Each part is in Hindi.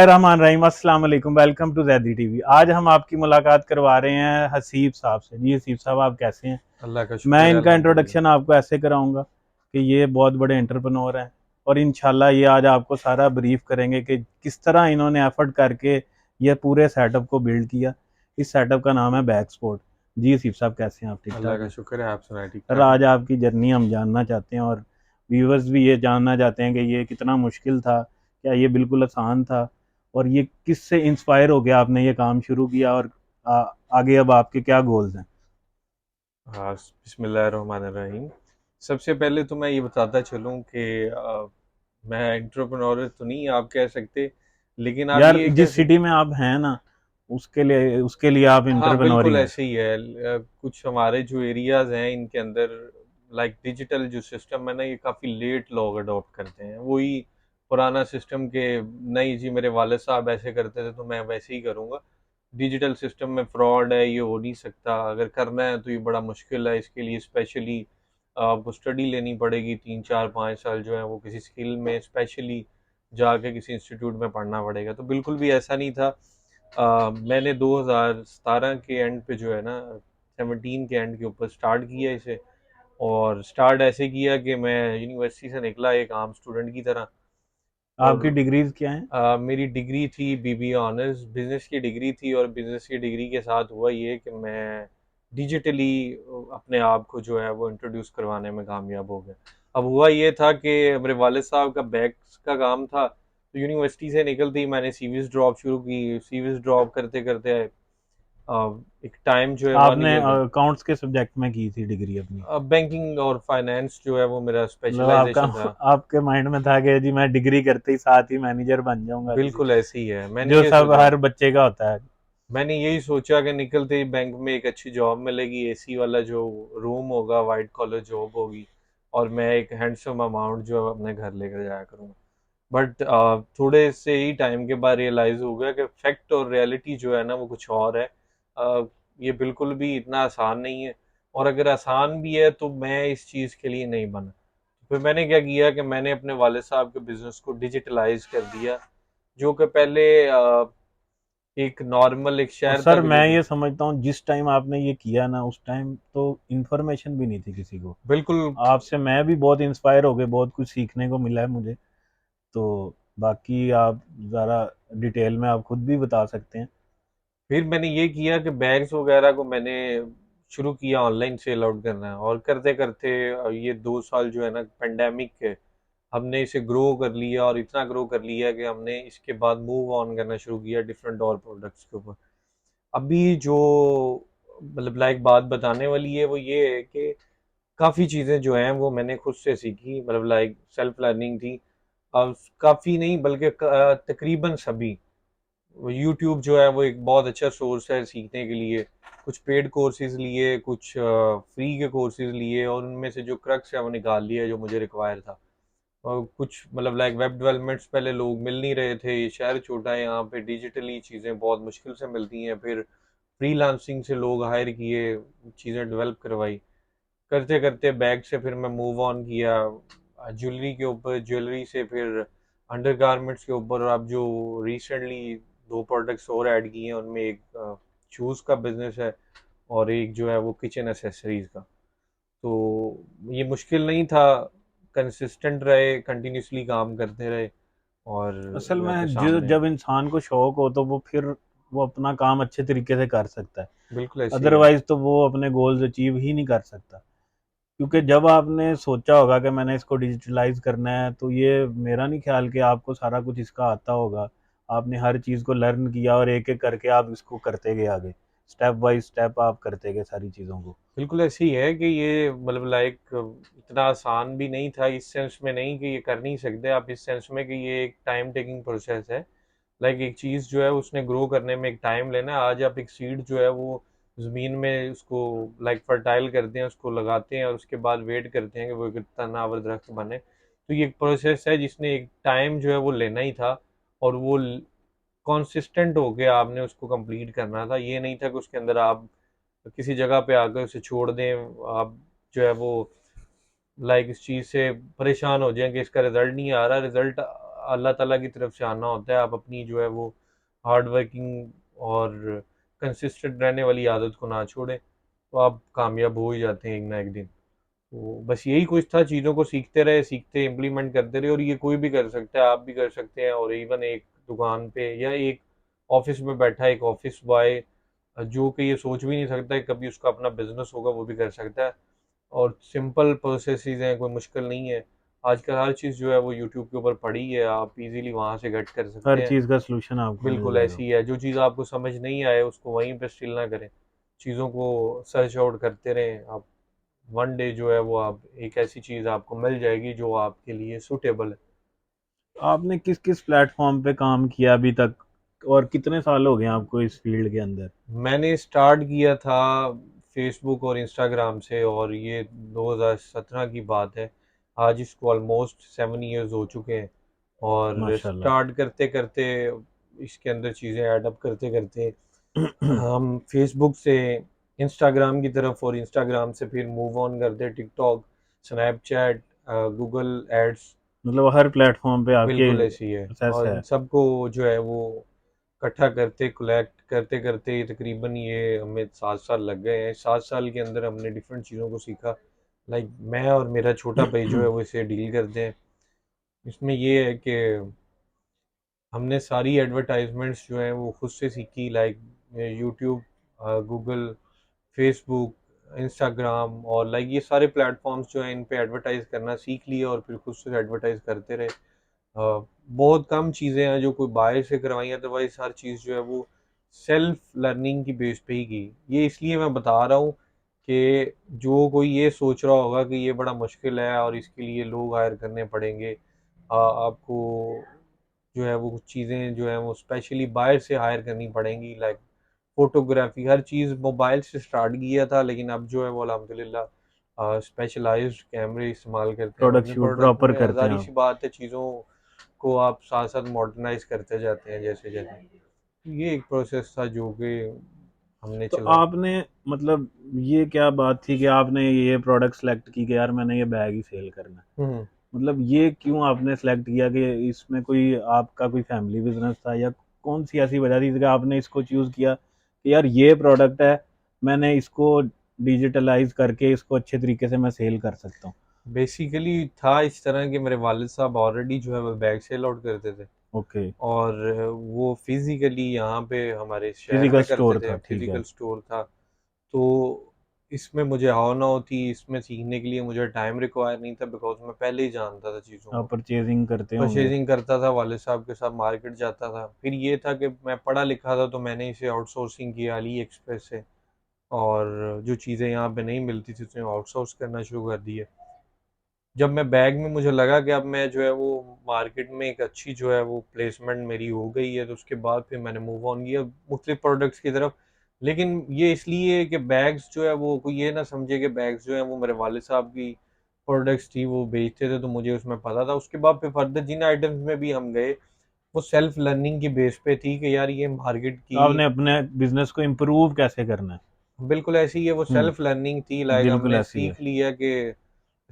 रहमान रहीम, अस्सलाम वालेकुम। Welcome to Zaidi TV. आज हम आपकी मुलाकात करवा रहे हैं हसीब साहब से। जी हसीब साहब, आप कैसे हैं? अल्लाह का मैं शुक्र है, इनका अल्हम्दुलिल्लाह। इंट्रोडक्शन आपको ऐसे कराऊंगा कि ये बहुत बड़े एंटरप्रेन्योर हैं और इंशाल्लाह ये आज आपको सारा ब्रीफ करेंगे कि किस तरह इन्होंने एफर्ट करके ये पूरे सेटअप को बिल्ड किया। इस सेटअप का नाम है बैक स्पोर्ट। जी हसीब साहब, कैसे हैं आप? ठीक अल्लाह ठाक का हैं? शुक्र है, आप सुनाए ठीक सर, ठाक हैं। आज आपकी जर्नी हम जानना चाहते हैं और व्यूवर्स भी ये जानना चाहते हैं कि ये कितना मुश्किल था, क्या ये बिल्कुल आसान था, और ये किससे इंस्पायर हो गया आपने ये काम शुरू किया, और आगे अब आपके क्या गोल्स हैं? हाँ, बिस्मिल्लाहिर्रहमानिर्रहीम। सबसे पहले तो मैं ये बताता चलूँ कि मैं एंटरप्रेन्योर तो नहीं आप कह सकते, लेकिन आप यार, ये कह जिस सकते। सिटी में आप हैं ना, उसके लिए आप हाँ, इंटरप्रेन्योर ही बिल्कुल हैं। ऐसे ही है। कुछ हमारे जो एरियाज़ हैं इनके अंदर लाइक डिजिटल जो सिस्टम है ना, ये काफ़ी लेट लोग अडॉप्ट करते हैं। वही पुराना सिस्टम के नहीं जी, मेरे वाले साहब ऐसे करते थे तो मैं वैसे ही करूँगा। डिजिटल सिस्टम में फ्रॉड है, ये हो नहीं सकता। अगर करना है तो ये बड़ा मुश्किल है। इसके लिए स्पेशली आपको स्टडी लेनी पड़ेगी, 3 4 5 साल जो है वो किसी स्किल में स्पेशली जाके किसी इंस्टीट्यूट में पढ़ना पड़ेगा। तो बिल्कुल भी ऐसा नहीं था। मैंने 2017 के एंड पे जो है ना, 17 के एंड के ऊपर स्टार्ट किया इसे। और स्टार्ट ऐसे किया कि मैं यूनिवर्सिटी से निकला एक आम स्टूडेंट की तरह। आपकी और डिग्रीज क्या हैं? मेरी डिग्री थी बीबीए ऑनर्स, बिजनेस की डिग्री थी। और बिजनेस की डिग्री के साथ हुआ ये कि मैं डिजिटली अपने आप को जो है वो इंट्रोड्यूस करवाने में कामयाब हो गया। अब हुआ ये था कि मेरे वालिद साहब का बैंक्स का काम था, तो यूनिवर्सिटी से निकलते ही मैंने सीवीज ड्रॉप शुरू की। सीवीज ड्रॉप करते करते एक टाइम जो है वन आपने ईयर बन। अकाउंट्स के सब्जेक्ट में की थी डिग्री अपनी? अब बैंकिंग और फाइनेंस जो है वो मेरा मतलब आपका स्पेशलाइजेशन था। आपके माइंड में था कि जी मैं डिग्री करते ही साथ ही मैनेजर बन जाऊंगा किसी, बिल्कुल ऐसे ही है, मैंने जो ये सब सोचा। हर बच्चे का होता है। मैंने यही सोचा कि निकलते ही बैंक में एक अच्छी जॉब मिलेगी, एसी वाला जो रूम होगा, वाइट कॉलर जॉब होगी, और मैं एक हैंडसम अमाउंट जो है अपने घर लेकर जाया करूँगा। बट थोड़े से ही टाइम के बाद रियलाइज़ हो गया कि फैक्ट और रियलिटी जो है ना वो कुछ और है। ये बिल्कुल भी इतना आसान नहीं है। और अगर आसान भी है तो मैं इस चीज़ के लिए नहीं बना। फिर मैंने क्या किया कि मैंने अपने वाले साहब के बिज़नेस को डिजिटलाइज कर दिया, जो कि पहले एक नॉर्मल एक और शहर सर, तक जो मैं था। ये समझता हूँ जिस टाइम आपने ये किया ना, उस टाइम तो इन्फॉर्मेशन भी नहीं थी किसी को। बिल्कुल। आपसे मैं भी बहुत इंस्पायर हो गए, बहुत कुछ सीखने को मिला है मुझे। तो बाकी आप ज़रा डिटेल में आप खुद भी बता सकते हैं। फिर मैंने ये किया कि बैग्स वगैरह को मैंने शुरू किया ऑनलाइन सेल आउट करना, और करते करते ये 2 साल जो है ना पेंडेमिक के, हमने इसे ग्रो कर लिया। और इतना ग्रो कर लिया कि हमने इसके बाद मूव ऑन करना शुरू किया डिफरेंट और प्रोडक्ट्स के ऊपर। अभी जो मतलब लाइक बात बताने वाली है वो ये है कि काफ़ी चीज़ें जो हैं वो मैंने खुद से सीखी, मतलब लाइक सेल्फ लर्निंग थी। अब काफ़ी नहीं बल्कि तकरीबन सभी। यूट्यूब जो है वो एक बहुत अच्छा सोर्स है सीखने के लिए। कुछ पेड कोर्सेज लिए, कुछ फ्री के कोर्सेज लिए, और उनमें से जो क्रक्स है वो निकाल लिया जो मुझे रिक्वायर था। और कुछ मतलब लाइक वेब डेवलपमेंट्स पहले लोग मिल नहीं रहे थे, ये शहर छोटा है, यहाँ पे डिजिटली चीज़ें बहुत मुश्किल से मिलती हैं। फिर फ्रीलांसिंग से लोग हायर किए, चीज़ें डेवलप करवाई। करते करते बैग से फिर मैं मूव ऑन किया ज्वेलरी के ऊपर, ज्वेलरी से फिर अंडर गारमेंट्स के ऊपर। और अब जो रिसेंटली 2 प्रोडक्ट्स और ऐड किए हैं, उनमें एक शूज़ का बिजनेस है, और एक जो है वो किचन एसेसरीज का। तो ये मुश्किल नहीं था, कंसिस्टेंट रहे, कंटिन्यूसली काम करते रहे, और असल जो आपके में जो सामने है। जब इंसान को शौक हो तो वो फिर वो अपना काम अच्छे तरीके से कर सकता है। बिल्कुल ऐसे ही है। अदरवाइज तो वो अपने गोल्स अचीव ही नहीं कर सकता। क्योंकि जब आपने सोचा होगा कि मैंने इसको डिजिटलाइज करना है, तो ये मेरा नहीं ख्याल कि आपको सारा कुछ इसका आता होगा। आपने हर चीज़ को लर्न किया और एक एक करके आप इसको करते गए आगे। स्टेप बाय स्टेप आप करते गए सारी चीज़ों को। बिल्कुल ऐसे ही है कि ये मतलब लाइक इतना आसान भी नहीं था, इस सेंस में नहीं कि ये कर नहीं सकते आप, इस सेंस में कि ये एक टाइम टेकिंग प्रोसेस है। लाइक एक चीज़ जो है उसने ग्रो करने में एक टाइम लेना है। आज आप एक सीड जो है वो ज़मीन में उसको लाइक फर्टाइल करते हैं, उसको लगाते हैं, और उसके बाद वेट करते हैं कि वो एक तनावर दरख्त बने। तो ये एक प्रोसेस है जिसने एक टाइम जो है वो लेना ही था, और वो कॉन्सिस्टेंट होके आपने उसको कंप्लीट करना था। ये नहीं था कि उसके अंदर आप किसी जगह पे आकर उसे छोड़ दें। आप जो है वो लाइक इस चीज़ से परेशान हो जाएं कि इसका रिजल्ट नहीं आ रहा। रिजल्ट अल्लाह ताला की तरफ से आना होता है। आप अपनी जो है वो हार्ड वर्किंग और कंसिस्टेंट रहने वाली आदत को ना छोड़ें, तो आप कामयाब हो ही जाते हैं एक ना एक दिन। तो बस यही कुछ था, चीज़ों को सीखते रहे, सीखते इम्प्लीमेंट करते रहे, और ये कोई भी कर सकता है, आप भी कर सकते हैं। और इवन एक दुकान पे या एक ऑफिस में बैठा एक ऑफिस बॉय जो कि ये सोच भी नहीं सकता कि कभी उसका अपना बिजनेस होगा, वो भी कर सकता है। और सिंपल प्रोसेसेस हैं, कोई मुश्किल नहीं है। आजकल हर चीज़ जो है वो यूट्यूब के ऊपर पड़ी है, आप इजीली वहाँ से गेट कर सकते हर हैं। चीज़ का सलूशन आपको मिल बिल्कुल जाएगा। ऐसी है, जो चीज़ आपको समझ नहीं आए उसको वहीं पे स्टिल ना करें, चीज़ों को सर्च आउट करते रहें आप। वन डे जो है वो आप एक ऐसी चीज़ आपको मिल जाएगी जो आपके लिए सूटेबल है। आपने किस किस प्लेटफॉर्म पे काम किया अभी तक, और कितने साल हो गए आपको इस फील्ड के अंदर? मैंने स्टार्ट किया था फेसबुक और इंस्टाग्राम से, और ये 2017 की बात है। आज इसको ऑलमोस्ट 7 इयर्स हो चुके हैं। और माशाल्लाह। स्टार्ट करते करते इसके अंदर चीज़ें ऐडअप करते करते हम फेसबुक से इंस्टाग्राम की तरफ, और इंस्टाग्राम से फिर मूव ऑन करते टिकटॉक, स्नैपचैट, गूगल एड्स। मतलब हर प्लेटफॉर्म पे आपकी बिल्कुल ऐसी है, सक्सेस और है। इन सबको जो है वो इकट्ठा करते कलेक्ट करते करते तकरीबन ये हमें 7 साल लग गए हैं। 7 साल के अंदर हमने डिफरेंट चीज़ों को सीखा। लाइक मैं और मेरा छोटा भाई जो है वो इसे डील करते हैं। इसमें ये है कि हमने सारी एडवर्टाइजमेंट्स जो हैं वो खुद से सीखी। Like YouTube, Google, Facebook, Instagram, और लाइक ये सारे प्लेटफॉर्म्स जो हैं इन पे एडवर्टाइज करना सीख लिया, और फिर खुद से एडवर्टाइज करते रहे। बहुत कम चीज़ें हैं जो कोई बाहर से करवाई, अदरवाइज हर चीज़ जो है वो सेल्फ लर्निंग की बेस पे ही की। ये इसलिए मैं बता रहा हूँ कि जो कोई ये सोच रहा होगा कि ये बड़ा मुश्किल है और इसके लिए लोग हायर करने पड़ेंगे, आपको जो है वो कुछ चीज़ें जो है वो स्पेशली बाहर से हायर करनी पड़ेंगी। लाइक फोटोग्राफी, हर चीज़ मोबाइल से स्टार्ट किया था, लेकिन अब जो है वो अल्हम्दुलिल्लाह स्पेशलाइज्ड कैमरे इस्तेमाल करते हैं हम प्रोडक्ट अपने शूट प्रोडक्ट प्रॉपर में। करते हैं ज़ाहिर आप। सी बात है, चीज़ों को आप साथ साथ मॉडर्नाइज करते जाते हैं जैसे जैसे। ये एक प्रोसेस था जो कि हमने तो चलाया। आपने, मतलब ये क्या बात थी कि आपने ये प्रोडक्ट सेलेक्ट की कि यार मैंने ये बैग ही सेल करना है? हम्म। मतलब ये क्यों आपने सेलेक्ट किया, कि इसमें कोई आपका कोई फैमिली बिजनेस था, या कौन सी ऐसी वजह थी कि आपने इसको चूज किया कि यार ये प्रोडक्ट है, मैंने इसको डिजिटलाइज करके इसको अच्छे तरीके से मैं सेल कर सकता हूँ? बेसिकली था इस तरह के, मेरे वालिद साहब ऑलरेडी जो है वो बैग सेल आउट करते थे, ओके। और वो फिजिकली यहाँ पे हमारे शहर फिजिकल में करते स्टोर थे, था, ठीक है। फिजिकल स्टोर था। तो इसमें मुझे हाव ना होती, इसमें सीखने के लिए मुझे टाइम रिक्वायर नहीं था, बिकॉज मैं पहले ही जानता था चीज़ों आप को। परचेजिंग करते होंगे। परचेजिंग करता था, वालिद साहब के साथ मार्केट जाता था। फिर ये था कि मैं पढ़ा लिखा था, तो मैंने इसे आउटसोर्सिंग किया अली एक्सप्रेस से, और जो चीज़ें यहाँ पे नहीं मिलती थी उसमें आउटसोर्स करना शुरू कर दिया। जब मैं बैग में मुझे लगा कि अब मैं जो है वो मार्केट में एक अच्छी जो है वो प्लेसमेंट मेरी हो गई है, तो उसके बाद फिर मैंने मूव ऑन किया मुख्तलिफ प्रोडक्ट्स की तरफ। लेकिन ये इसलिए कि बैग्स जो है वो कोई ये ना समझे कि बैग्स जो है वो मेरे वालिद साहब की प्रोडक्ट्स थी, वो बेचते थे, तो मुझे उसमें पता था। उसके बाद फिर फर्दर जिन आइटम्स में भी हम गए, वो सेल्फ लर्निंग की बेस पे थी कि यार ये मार्केट तो की। आपने अपने बिजनेस को इम्प्रूव कैसे करना है? बिल्कुल ऐसी ही है, वो हम्म। सेल्फ लर्निंग थी। लाइक बिल्कुल हमने ऐसी है। सीख लिया कि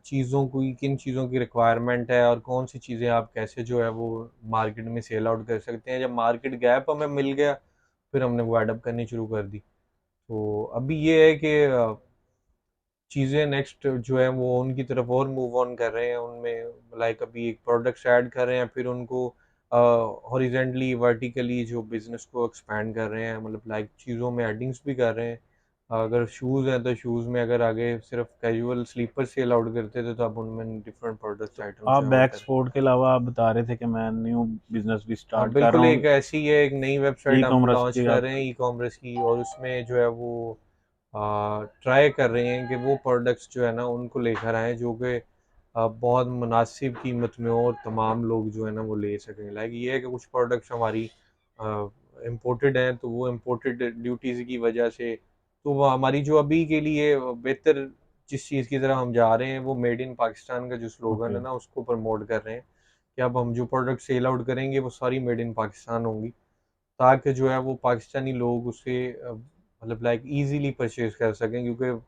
चीज़ों की किन चीज़ों की रिक्वायरमेंट है, और कौन सी चीज़ें आप कैसे जो है वो मार्केट में सेल आउट कर सकते हैं। जब मार्केट गैप हमें मिल गया, फिर हमने वो एडअप करनी शुरू कर दी। तो अभी ये है कि चीज़ें नेक्स्ट जो है वो उनकी तरफ और मूव ऑन कर रहे हैं उनमें। लाइक अभी एक प्रोडक्ट्स ऐड कर रहे हैं, फिर उनको हॉरिजेंटली वर्टिकली जो बिजनेस को एक्सपैंड कर रहे हैं, मतलब लाइक चीज़ों में एडिंग्स भी कर रहे हैं। अगर शूज़ हैं तो शूज़ में, अगर आगे सिर्फ कैजुअल स्लीपर सेल आउट करते थे, तो अब उनमें डिफरेंट प्रोडक्ट्स तो आइटम्स आप जो है वो बैक कर रहे हैं। स्पोर्ट के अलावा आप बता रहे थे कि मैं न्यू बिजनेस भी हाँ स्टार्ट कर रहा बिल्कुल, एक हूँ, ऐसी है, एक नई ई वेबसाइट हम कॉमर्स लॉन्च की कर आप। रहे हैं ई कॉमर्स की, और उसमें जो है वो ट्राई कर रहे हैं कि वो प्रोडक्ट्स जो है ना उनको लेकर आएँ जो कि बहुत मुनासिब कीमत में हो, और तमाम लोग जो है ना वो ले सकें। लाइक ये है कि कुछ प्रोडक्ट्स हमारी इम्पोर्टेड हैं, तो वो इम्पोर्टेड ड्यूटीज़ की वजह से, तो वो हमारी जो अभी के लिए बेहतर जिस चीज़ की तरफ हम जा रहे हैं, वो मेड इन पाकिस्तान का जो स्लोगन ओके। है ना उसको प्रमोट कर रहे हैं कि अब हम जो प्रोडक्ट सेल आउट करेंगे वो सारी मेड इन पाकिस्तान होंगी, ताकि जो है वो पाकिस्तानी लोग उसे मतलब लाइक इजीली परचेज कर सकें, क्योंकि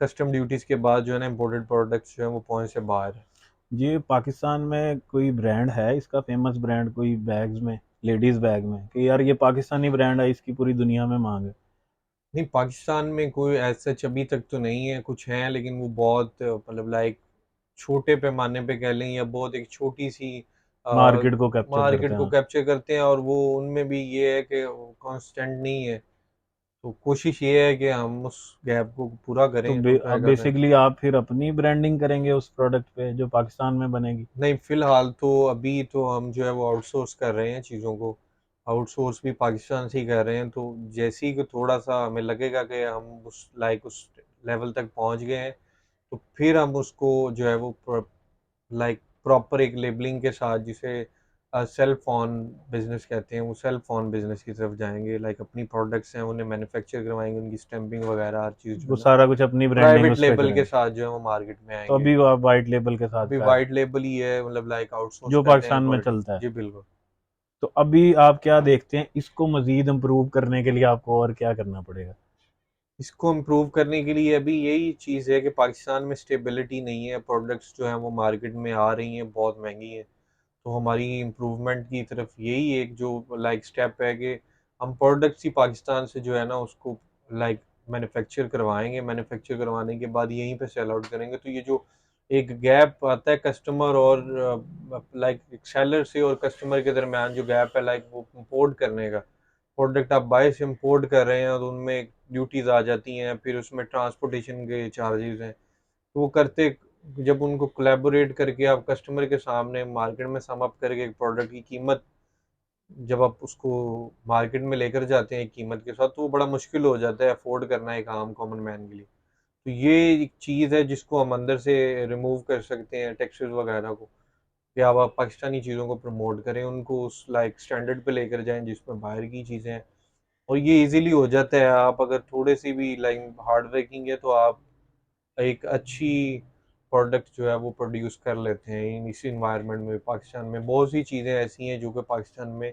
कस्टम ड्यूटीज़ के बाद जो है ना इम्पोर्टेड प्रोडक्ट्स जो हैं वो पहुंच से बाहर है। ये पाकिस्तान में कोई ब्रांड है इसका फेमस ब्रांड कोई बैग्स में, लेडीज बैग में, कि यार ये पाकिस्तानी ब्रांड है, इसकी पूरी दुनिया में मांग है? नहीं, पाकिस्तान में कोई ऐसा सच अभी तक तो नहीं है, कुछ हैं लेकिन वो बहुत मतलब लाइक छोटे पैमाने पे कह लें, या बहुत एक छोटी सी मार्केट को कैप्चर करते मार्केट को हैं। कैप्चर करते हैं, और वो उनमें भी ये है कि कांस्टेंट नहीं है। तो कोशिश ये है कि हम उस गैप को पूरा तो करें, तो ट्राई अब कर रहे हैं। बेसिकली आप फिर अपनी ब्रांडिंग करेंगे उस प्रोडक्ट पे जो पाकिस्तान में बनेगी? नहीं, फिलहाल तो अभी तो हम जो है वो आउटसोर्स कर रहे हैं चीज़ों को। आउटसोर्स भी पाकिस्तान से ही कर रहे हैं, तो जैसे ही कि थोड़ा सा हमें लगेगा कि हम उस लेवल तक पहुंच गए हैं, तो फिर हम उसको जो है वो प्रॉपर एक लेबलिंग के साथ, जिसे सेल्फ ऑन बिजनेस कहते हैं, वो सेल्फ ऑन बिजनेस की तरफ जाएंगे। लाइक अपनी प्रोडक्ट्स हैं उन्हें मैन्युफैक्चर करवाएंगे, उनकी स्टैंपिंग वगैरह हर चीज़ जो वो है ना सारा कुछ अपनी ब्रांडिंग प्राइवेट उस पे लेबल के करेंगे? साथ जो है वो मार्केट में तो आएंगे। अभी आप वाइट लेबल के साथ अभी कर रहे वाइट लेबल ही है, मतलब लाइक आउटसोर्स जो कर रहे हैं पाकिस्तान में क्वालिटी। चलता है? जी बिल्कुल। तो अभी आप क्या देखते हैं, इसको मजीद इम्प्रूव करने के लिए आपको और क्या करना पड़ेगा? इसको इम्प्रूव करने के लिए अभी यही चीज़ है कि पाकिस्तान में स्टेबिलिटी नहीं है, प्रोडक्ट्स जो हैं वो मार्केट में आ रही हैं, बहुत महंगी हैं। तो हमारी इम्प्रूवमेंट की तरफ यही एक जो लाइक स्टेप है कि हम प्रोडक्ट्स ही पाकिस्तान से जो है ना उसको लाइक मैन्युफैक्चर करवाएंगे, मैन्युफैक्चर करवाने के बाद यहीं पे सेल आउट करेंगे। तो ये जो एक गैप आता है कस्टमर और लाइक सेलर से और कस्टमर के दरमियान जो गैप है, लाइक वो इम्पोर्ट करने का, प्रोडक्ट आप बाहर से इम्पोर्ट कर रहे हैं तो उनमें ड्यूटीज आ जाती हैं, फिर उसमें ट्रांसपोर्टेशन के चार्जेस हैं। तो वो करते, जब उनको कोलैबोरेट करके आप कस्टमर के सामने मार्केट में सम अप करके एक प्रोडक्ट की कीमत, जब आप उसको मार्केट में लेकर जाते हैं कीमत के साथ, तो वो बड़ा मुश्किल हो जाता है अफोर्ड करना एक आम कॉमन मैन के लिए। तो ये एक चीज़ है जिसको हम अंदर से रिमूव कर सकते हैं, टैक्सेस वगैरह को, कि अब आप पाकिस्तानी चीज़ों को प्रमोट करें, उनको उस लाइक स्टैंडर्ड पे लेकर जाएं जिसमें बाहर की चीज़ें हैं। और ये इजीली हो जाता है, आप अगर थोड़े सी भी लाइक हार्ड वर्किंग है तो आप एक अच्छी प्रोडक्ट जो है वो प्रोड्यूस कर लेते हैं इस इन्वायरमेंट में। पाकिस्तान में बहुत सी चीज़ें ऐसी हैं जो कि पाकिस्तान में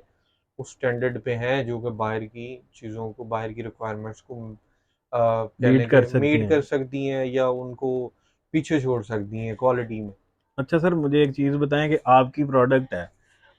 उस स्टैंडर्ड पे हैं, जो कि बाहर की चीज़ों को, बाहर की रिक्वायरमेंट्स को कह बीट लें कर कि सकती मीट हैं? कर सकती हैं या उनको पीछे छोड़ सकती हैं क्वालिटी में। अच्छा सर, मुझे एक चीज़ बताएं कि आपकी प्रोडक्ट है,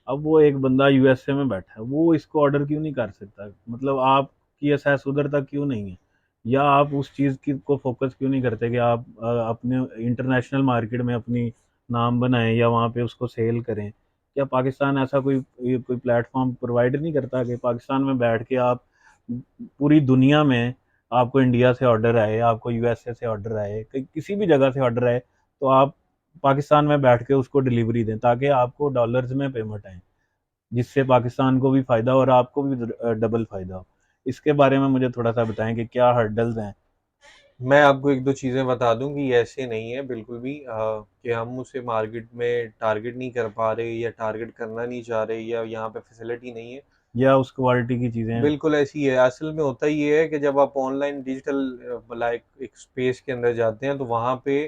अब वो एक बंदा यूएसए में बैठा है, वो इसको ऑर्डर क्यों नहीं कर सकता? मतलब आपकी एसेस उधर तक क्यों नहीं है? या आप उस चीज़ की को फोकस क्यों नहीं करते कि आप अपने इंटरनेशनल मार्केट में अपनी नाम बनाएं या वहाँ पे उसको सेल करें? क्या पाकिस्तान ऐसा कोई प्लेटफॉर्म प्रोवाइड नहीं करता कि पाकिस्तान में बैठ के आप पूरी दुनिया में, आपको इंडिया से ऑर्डर आए, आपको यूएसए से ऑर्डर आए, किसी भी जगह से ऑर्डर आए, तो आप पाकिस्तान में बैठ के उसको डिलीवरी दें ताकि आपको डॉलर्स में पेमेंट आए, जिससे पाकिस्तान को भी फ़ायदा हो और आपको भी डबल फ़ायदा हो? इसके बारे में मुझे थोड़ा सा बताएं कि क्या हर्डल्स हैं। मैं आपको एक दो चीज़ें बता दूं कि ये ऐसे नहीं है बिल्कुल भी कि हम उसे मार्केट में टारगेट नहीं कर पा रहे या टारगेट करना नहीं चाह रहे या यहाँ पे फैसिलिटी नहीं है। या उस क्वालिटी की चीज़ें? बिल्कुल ऐसी है, असल में होता ये है कि जब आप ऑनलाइन डिजिटल लाइक एक स्पेस के अंदर जाते हैं तो वहाँ पे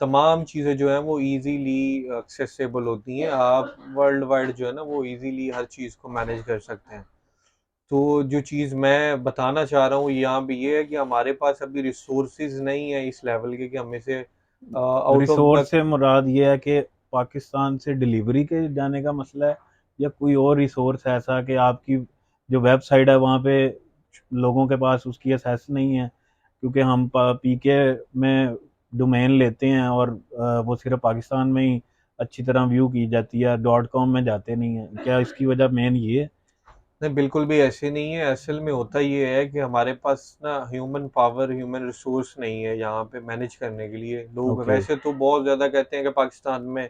तमाम चीज़ें जो हैं वो इजीली एक्सेसिबल होती हैं, आप वर्ल्ड वाइड जो है ना वो इजीली हर चीज़ को मैनेज कर सकते हैं। तो जो चीज़ मैं बताना चाह रहा हूँ यहाँ पे ये है कि हमारे पास अभी रिसोर्सेज नहीं है इस लेवल के कि हम इसे आउट ऑफ द। रिसोर्स से मुराद ये है कि पाकिस्तान से डिलीवरी के जाने का मसला है, या कोई और रिसोर्स ऐसा कि आपकी जो वेबसाइट है वहाँ पे लोगों के पास उसकी एक्सेस नहीं है? क्योंकि हम पीके में डोमेन लेते हैं और वो सिर्फ पाकिस्तान में ही अच्छी तरह व्यू की जाती है, डॉट कॉम में जाते नहीं है। क्या इसकी वजह मेन ये है? नहीं, बिल्कुल भी ऐसे नहीं है, असल में होता ये है कि हमारे पास ना ह्यूमन पावर, ह्यूमन रिसोर्स नहीं है यहाँ पे मैनेज करने के लिए। लोग ओके। वैसे तो बहुत ज़्यादा कहते हैं कि पाकिस्तान में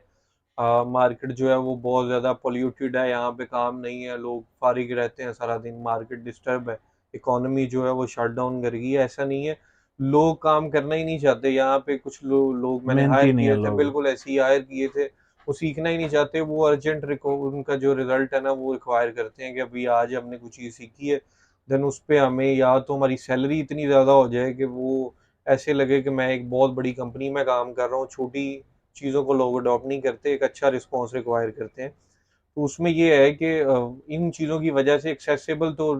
मार्केट जो है वो बहुत ज़्यादा पोल्यूटेड है, यहाँ पे काम नहीं है, लोग फारिग रहते हैं सारा दिन, मार्केट डिस्टर्ब है, इकोनॉमी जो है वो शट डाउन कर गई है। ऐसा नहीं है, लोग काम करना ही नहीं चाहते यहाँ पे। कुछ लोग मैंने हायर मेहनती नहीं है किए थे, लोग। बिल्कुल ऐसे ही हायर किए थे, वो सीखना ही नहीं चाहते, वो अर्जेंट उनका जो रिजल्ट है ना वो रिक्वायर करते हैं कि अभी आज हमने कुछ चीज़ सीखी है, देन उस पर हमें या तो हमारी सैलरी इतनी ज़्यादा हो जाए कि वो ऐसे लगे कि मैं एक बहुत बड़ी कंपनी में काम कर रहा हूँ। छोटी चीज़ों को लोग अडॉप्ट नहीं करते, एक अच्छा रिस्पॉन्स रिक्वायर करते हैं। तो उसमें ये है कि इन चीज़ों की वजह से एक्सेसिबल तो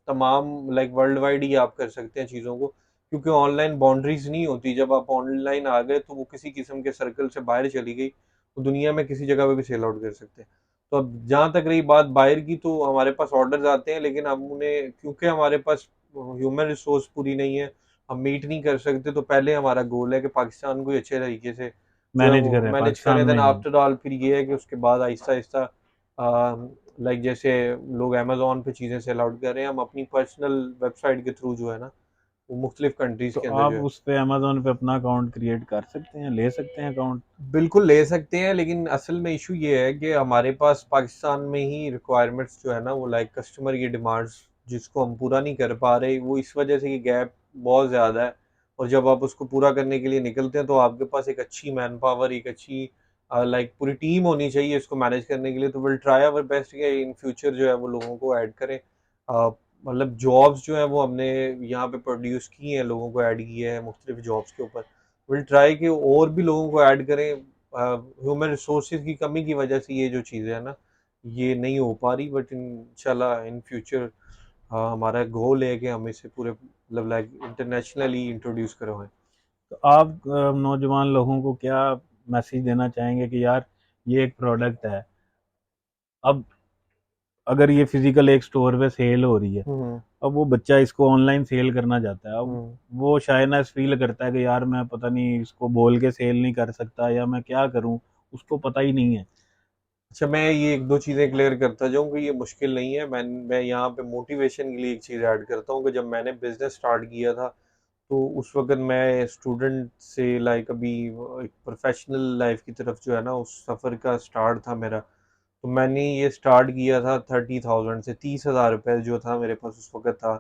तमाम लाइक वर्ल्ड वाइड ही आप कर सकते हैं चीज़ों को, क्योंकि ऑनलाइन बाउंड्रीज नहीं होती। जब आप ऑनलाइन आ गए तो वो किसी किस्म के सर्कल से बाहर चली गई, वो दुनिया में किसी जगह पे भी सेल आउट कर सकते हैं। तो अब जहाँ तक रही बात बायर की, तो हमारे पास ऑर्डर्स आते हैं, लेकिन हम उन्हें, क्योंकि हमारे पास ह्यूमन रिसोर्स पूरी नहीं है, हम मीट नहीं कर सकते, तो पहले हमारा गोल है कि पाकिस्तान को ही अच्छे तरीके से जो है मैनेज वो करें मैनेज पाकिस्तान करें। देन में ही। आफ्टर ऑल फिर ये है कि उसके बाद आहिस्ता आहिस्ता लाइक जैसे लोग अमेजोन पे चीज़ें सेल आउट कर रहे हैं, हम अपनी पर्सनल वेबसाइट के थ्रू जो है ना वो मुख्तलिफ कंट्रीज तो के अंदर आप जो है। उस पे अमेजोन पे अपना अकाउंट क्रिएट कर सकते हैं, ले सकते हैं अकाउंट। बिल्कुल ले सकते हैं, लेकिन असल में इशू ये है कि हमारे पास पाकिस्तान में ही रिक्वायरमेंट्स जो है ना वो लाइक कस्टमर की डिमांड्स जिसको हम पूरा नहीं कर पा रहे, वो इस वजह से कि गैप बहुत ज़्यादा है। और जब आप उसको पूरा करने के लिए निकलते हैं तो आपके पास एक अच्छी मैन पावर, एक अच्छी लाइक पूरी टीम होनी चाहिए इसको मैनेज करने के लिए। तो विल ट्राई आवर बेस्ट कि इन फ्यूचर जो है वो लोगों को ऐड करें। मतलब जॉब्स जो है वो हमने यहाँ पे प्रोड्यूस की हैं, लोगों को ऐड किया है मुख्तलिफ जॉब्स के ऊपर। विल ट्राई कि और भी लोगों को ऐड करें। ह्यूमन रिसोर्सेज की कमी की वजह से ये जो चीज़ें हैं ना ये नहीं हो पा रही, बट इंशाल्लाह इन फ्यूचर हमारा गोल है कि हम इसे पूरे मतलब लाइक इंटरनेशनली इंट्रोड्यूस करवाएं। तो आप नौजवान लोगों को क्या मैसेज देना चाहेंगे कि यार ये एक प्रोडक्ट है, अब अगर ये फिजिकल एक स्टोर पे सेल हो रही है, हम्म। अब वो बच्चा इसको ऑनलाइन सेल करना चाहता है, अब हम्म। वो शायद फील करता है कि यार मैं पता नहीं इसको बोल के सेल नहीं कर सकता या मैं क्या करूं, उसको पता ही नहीं है। अच्छा, मैं ये एक दो चीज़ें क्लियर करता जाऊँ कि ये मुश्किल नहीं है। मैं यहाँ पे मोटिवेशन के लिए एक चीज़ ऐड करता हूँ कि जब मैंने बिजनेस स्टार्ट किया था तो उस वक्त मैं स्टूडेंट से लाइक अभी एक प्रोफेशनल लाइफ की तरफ जो है ना उस सफ़र का स्टार्ट था मेरा। तो मैंने ये स्टार्ट किया था 30,000 से, 30,000 रुपये जो था मेरे पास उस वक्त था।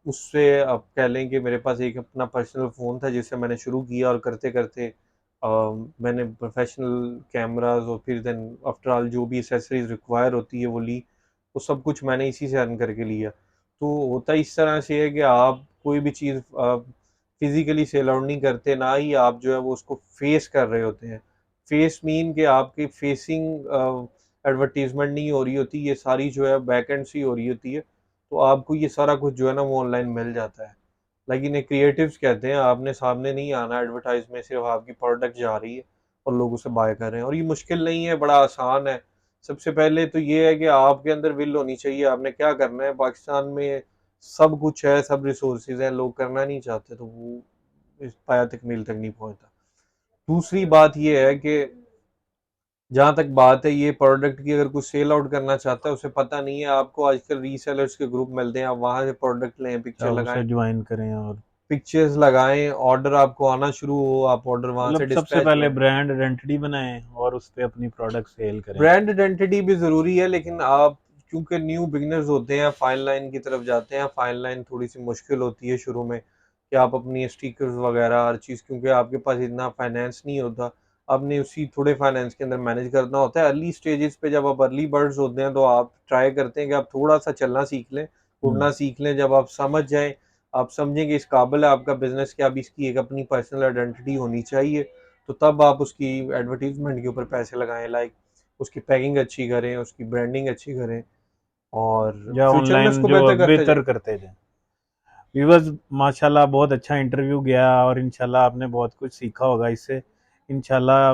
उससे आप कह लें कि मेरे पास एक अपना पर्सनल फ़ोन था जिससे मैंने शुरू किया, और करते करते मैंने प्रोफेशनल कैमराज और फिर देन आफ्टर ऑल जो भी एसेसरीज रिक्वायर होती है वो ली। वो सब कुछ मैंने इसी से अर्न करके लिया। तो होता इस तरह से है कि आप कोई भी चीज़ फिजिकली सेल आउट नहीं करते, ना ही आप जो है वो उसको फेस कर रहे होते हैं। फेस मीन कि आपकी फेसिंग एडवर्टीजमेंट नहीं हो रही होती, ये सारी जो है बैक एंड से ही हो रही होती है। तो आपको ये सारा कुछ जो है ना वो ऑनलाइन मिल जाता है। लेकिन ये क्रिएटिव्स कहते हैं आपने सामने नहीं आना एडवर्टाइज में, सिर्फ आपकी प्रोडक्ट जा रही है और लोग उसे बाय कर रहे हैं। और ये मुश्किल नहीं है, बड़ा आसान है। सबसे पहले तो ये है कि आपके अंदर विल होनी चाहिए, आपने क्या करना है। पाकिस्तान में सब कुछ है, सब रिसोर्सेज हैं, लोग करना नहीं चाहते तो वो इस पाया तकमील तक नहीं पहुंचता। दूसरी बात ये है कि जहाँ तक बात है ये प्रोडक्ट की, अगर कुछ सेल आउट करना चाहता है उसे पता नहीं है, आपको आजकल रीसेलर्स के ग्रुप मिलते हैं, आप वहां से प्रोडक्ट लें, पिक्चर क्या लगाएं, उसे ज्वाइन करें, और पिक्चर्स लगाएं, ऑर्डर आपको आना शुरू हो, आप ऑर्डर वहां से मतलब सबसे डिस्पैच पहले करें। ब्रांड आइडेंटिटी बनाएं और उस पे अपनी प्रोडक्ट सेल करें। ब्रांड आइडेंटिटी भी ज़रूरी है, लेकिन आप क्योंकि न्यू बिगनर्स होते हैं, फाइन लाइन की तरफ जाते हैं, फाइन लाइन थोड़ी सी मुश्किल होती है शुरू में कि आप अपनी स्टिकर्स वगैरह हर चीज़, क्योंकि आपके पास इतना फाइनेंस नहीं होता, आपने उसी थोड़े फाइनेंस के अंदर मैनेज करना होता है। अर्ली स्टेजेस पे जब आप अर्ली बर्ड्स होते हैं तो आप ट्राई करते हैं कि आप थोड़ा सा चलना सीख लें, हम्म। उड़ना सीख लें। जब आप समझ जाएं, आप समझें कि इस काबिल है आपका बिजनेस कि अब इसकी एक अपनी पर्सनल आइडेंटिटी होनी चाहिए, तो तब आप उसकी एडवर्टीजमेंट के ऊपर पैसे लगाएं, लाइक उसकी पैकिंग अच्छी करें, उसकी ब्रांडिंग अच्छी करें, और या फ्यूचर में ऑनलाइन उसको जो बेहतर करते जाएं। बेहतर करते जाएं। व्यूअर्स, माशाल्लाह बहुत अच्छा इंटरव्यू गया और इंशाल्लाह आपने बहुत कुछ सीखा होगा इससे। इंशाल्लाह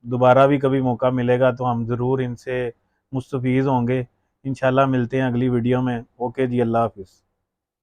दोबारा भी कभी मौका मिलेगा तो हम ज़रूर इनसे मुस्तफ़ीज़ होंगे। इंशाल्लाह मिलते हैं अगली वीडियो में। ओके जी, अल्लाह हाफिज़।